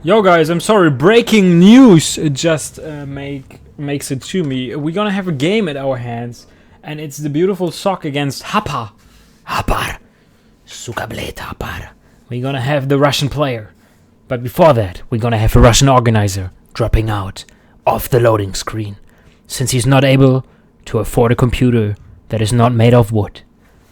Yo guys, I'm sorry, breaking news just makes it to me. We're gonna have a game at our hands, and it's the beautiful sock against Hapar. Sukablet Hapar. We're gonna have the Russian player. But before that, we're gonna have a Russian organizer dropping out off the loading screen, since he's not able to afford a computer that is not made of wood.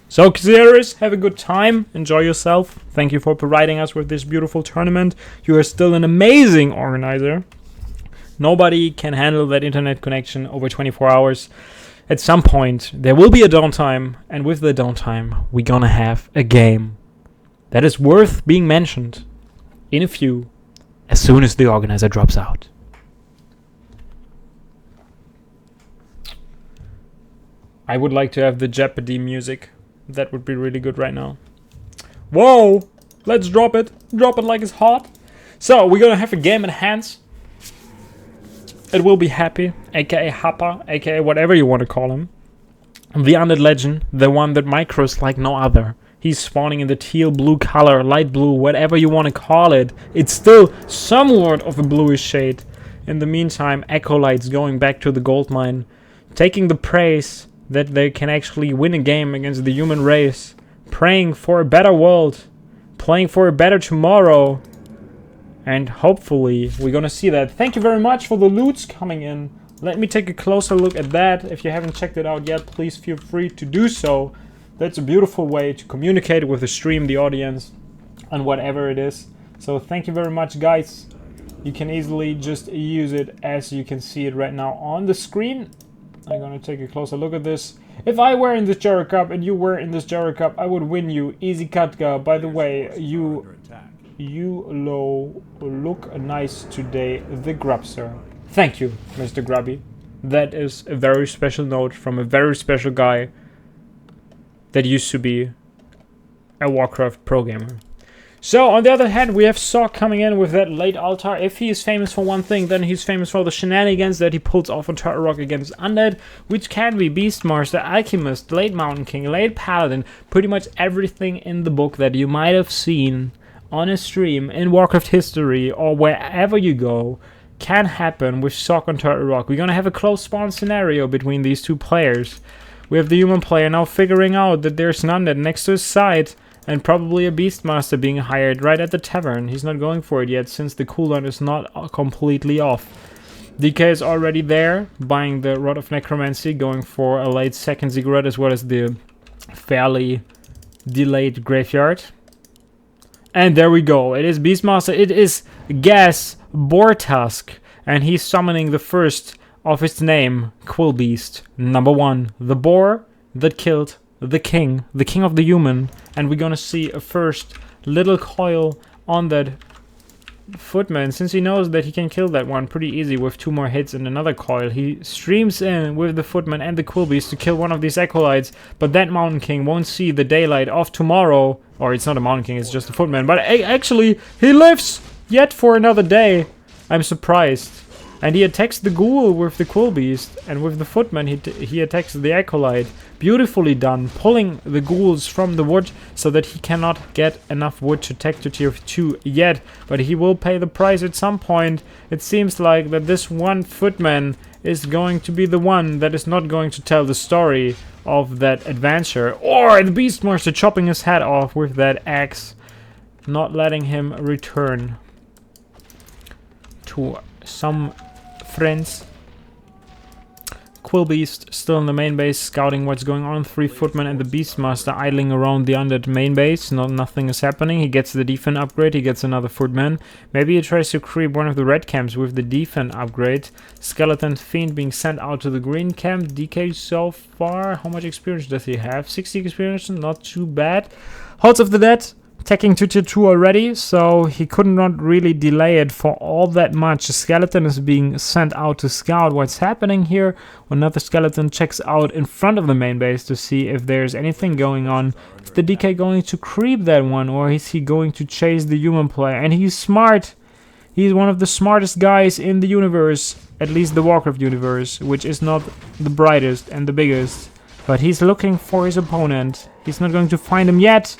So, Xeris, have a good time. Enjoy yourself. Thank you for providing us with this beautiful tournament. You are still an amazing organizer. Nobody can handle that internet connection over 24 hours. At some point, there will be a downtime. And with the downtime, we're gonna have a game that is worth being mentioned in a few as soon as the organizer drops out. I would like to have the Jeopardy music. That would be really good right now. Whoa! Let's drop it. Drop it like it's hot. So, we're gonna have a game at hands. It will be Happy, aka Happa, aka whatever you want to call him. The undead legend, the one that micros like no other. He's spawning in the teal blue color, light blue, whatever you want to call it. It's still somewhat of a bluish shade. In the meantime, Acolytes going back to the gold mine, taking the praise that they can actually win a game against the human race, praying for a better world, playing for a better tomorrow, and hopefully we're gonna see that. Thank you very much for the loots coming in. Let me take a closer look at that. If you haven't checked it out yet, please feel free to do so. That's a beautiful way to communicate with the stream, the audience, and whatever it is. So thank you very much, guys. You can easily just use it as you can see it right now on the screen. I'm gonna take a closer look at this. If I were in this GERA Cup and you were in this GERA Cup, I would win you. Easy Katka. By the way, you look nice today, the Grubser. Thank you, Mr. Grubby. That is a very special note from a very special guy that used to be a Warcraft pro gamer. So, on the other hand, we have Sock coming in with that late altar. If he is famous for one thing, then he's famous for the shenanigans that he pulls off on Turtle Rock against Undead, which can be Beastmaster, Alchemist, late Mountain King, late Paladin, pretty much everything in the book that you might have seen on a stream in Warcraft history or wherever you go can happen with Sock on Turtle Rock. We're gonna have a close spawn scenario between these two players. We have the human player now figuring out that there's an Undead next to his side, and probably a Beastmaster being hired right at the tavern. He's not going for it yet since the cooldown is not completely off. DK is already there, buying the Rod of Necromancy, going for a late second Ziggurat as well as the fairly delayed Graveyard. And there we go. It is Beastmaster. It is Gas Bortusk. And he's summoning the first of its name, Quill Beast. Number 1. The boar that killed the king of the human, and we're gonna see a first little coil on that footman. Since he knows that he can kill that one pretty easy with 2 more hits and another coil, he streams in with the footman and the Quill Beast to kill one of these acolytes, but that Mountain King won't see the daylight of tomorrow. Or it's not a Mountain King, it's just a footman, but actually he lives yet for another day. I'm surprised. And he attacks the ghoul with the Quill Beast, and with the footman he attacks the acolyte. Beautifully done, pulling the ghouls from the wood so that he cannot get enough wood to take to tier 2 yet, but he will pay the price at some point. It seems like that this one footman is going to be the one that is not going to tell the story of that adventure. Or the Beastmaster chopping his head off with that axe, not letting him return to some friends. Quill Beast still in the main base, scouting what's going on. 3 footmen and the Beastmaster idling around the undead main base. Nothing is happening. He gets the defense upgrade. He gets another footman. Maybe he tries to creep one of the red camps with the defense upgrade. Skeleton Fiend being sent out to the green camp. DK so far. How much experience does he have? 60 experience. Not too bad. Hearts of the Dead attacking to tier 2 already, so he could not really delay it for all that much. The skeleton is being sent out to scout what's happening here. Another skeleton checks out in front of the main base to see if there's anything going on. Is the DK going to creep that one, or is he going to chase the human player? And he's smart. He's one of the smartest guys in the universe, at least the Warcraft universe, which is not the brightest and the biggest. But he's looking for his opponent. He's not going to find him yet.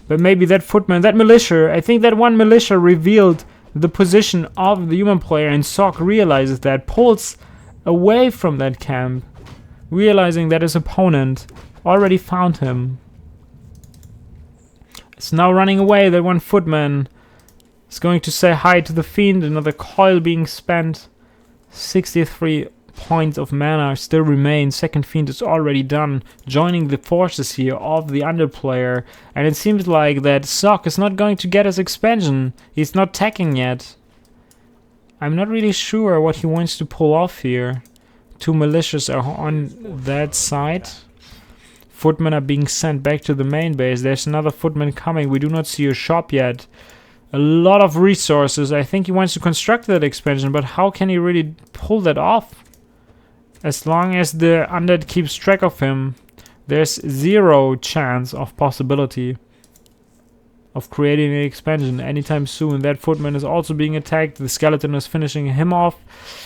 But maybe that footman, that militia, I think that one militia revealed the position of the human player, and Sok realizes that, pulls away from that camp, realizing that his opponent already found him. It's now running away. That one footman is going to say hi to the fiend. Another coil being spent. 63 points of mana still remain. Second fiend is already done, joining the forces here of the underplayer. And it seems like that Sok is not going to get his expansion. He's not attacking yet. I'm not really sure what he wants to pull off here. Two militias are on that side. Footmen are being sent back to the main base. There's another footman coming. We do not see a shop yet. A lot of resources. I think he wants to construct that expansion, but how can he really pull that off? As long as the undead keeps track of him, there's zero chance of possibility of creating an expansion anytime soon. That footman is also being attacked. The skeleton is finishing him off.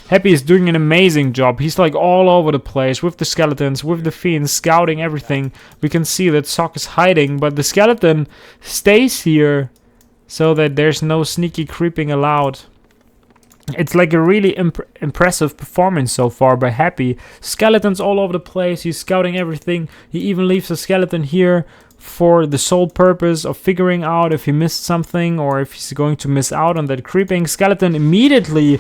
Happy is doing an amazing job. He's like all over the place with the skeletons, with the fiends, scouting everything. We can see that Sok is hiding, but the skeleton stays here so that there's no sneaky creeping allowed. It's like a really impressive performance so far by Happy. Skeletons all over the place. He's scouting everything. He even leaves a skeleton here for the sole purpose of figuring out if he missed something or if he's going to miss out on that creeping. Skeleton immediately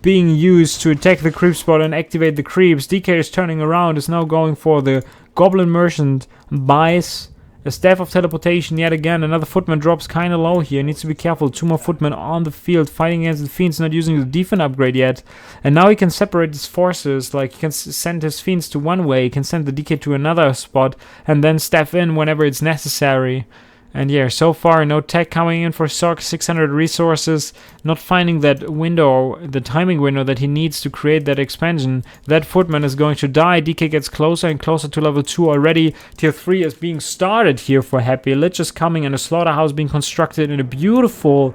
being used to attack the creep spot and activate the creeps. DK is turning around, is now going for the Goblin Merchant, buys a Staff of Teleportation yet again. Another footman drops kind of low here. Needs to be careful. Two more footmen on the field fighting against the fiends, not using the defense upgrade yet. And now he can separate his forces. Like, he can send his fiends to one way, he can send the DK to another spot, and then step in whenever it's necessary. And yeah, so far no tech coming in for Sok. 600 resources, not finding that window, the timing window that he needs to create that expansion. That footman is going to die. DK gets closer and closer to level 2 already. Tier 3 is being started here for Happy. Lich is coming and a slaughterhouse being constructed in a beautiful,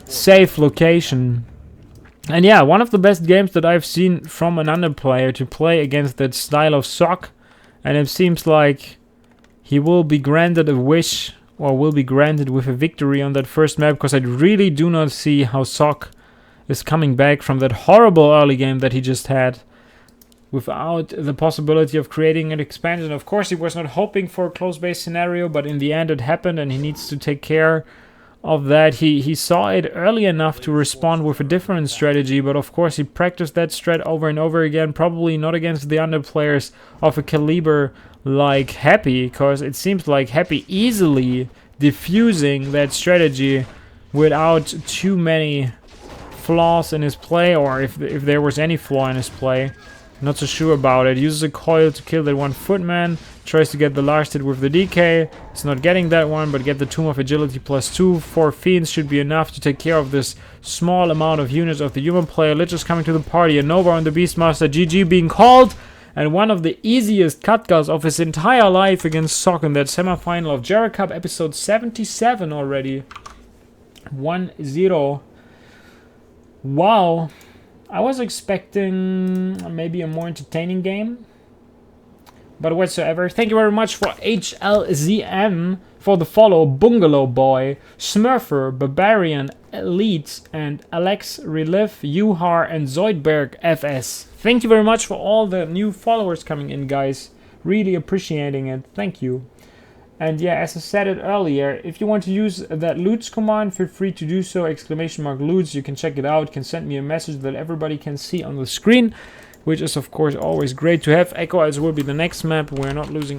safe location. And yeah, one of the best games that I've seen from an underplayer to play against that style of Sok. And it seems like he will be granted a wish, or will be granted with a victory on that first map, because I really do not see how Sok is coming back from that horrible early game that he just had without the possibility of creating an expansion. Of course, he was not hoping for a close base scenario, but in the end it happened and he needs to take care of that. He saw it early enough to respond with a different strategy, but of course he practiced that strat over and over again, probably not against the under players of a caliber like Happy, because it seems like Happy easily diffusing that strategy without too many flaws in his play, or if there was any flaw in his play. Not so sure about it. Uses a coil to kill that one footman. Tries to get the last hit with the DK. It's not getting that one, but get the Tomb of Agility +2. 4 fiends should be enough to take care of this small amount of units of the human player. Lich is coming to the party. A Nova on the Beastmaster. GG being called. And one of the easiest cutgas of his entire life against Sok in that semifinal of GERA Cup episode 77 already. 1-0. Wow. I was expecting maybe a more entertaining game, but whatsoever. Thank you very much for HLZM for the follow. Bungalow Boy, Smurfer, Barbarian, Elite, and Alex Relief, Yuhar, and Zoidberg FS. Thank you very much for all the new followers coming in, guys. Really appreciating it. Thank you. And yeah, as I said it earlier, if you want to use that loots command, feel free to do so. !loots. You can check it out. You can send me a message that everybody can see on the screen, which is of course always great to have. Echo as will be the next map. We're not losing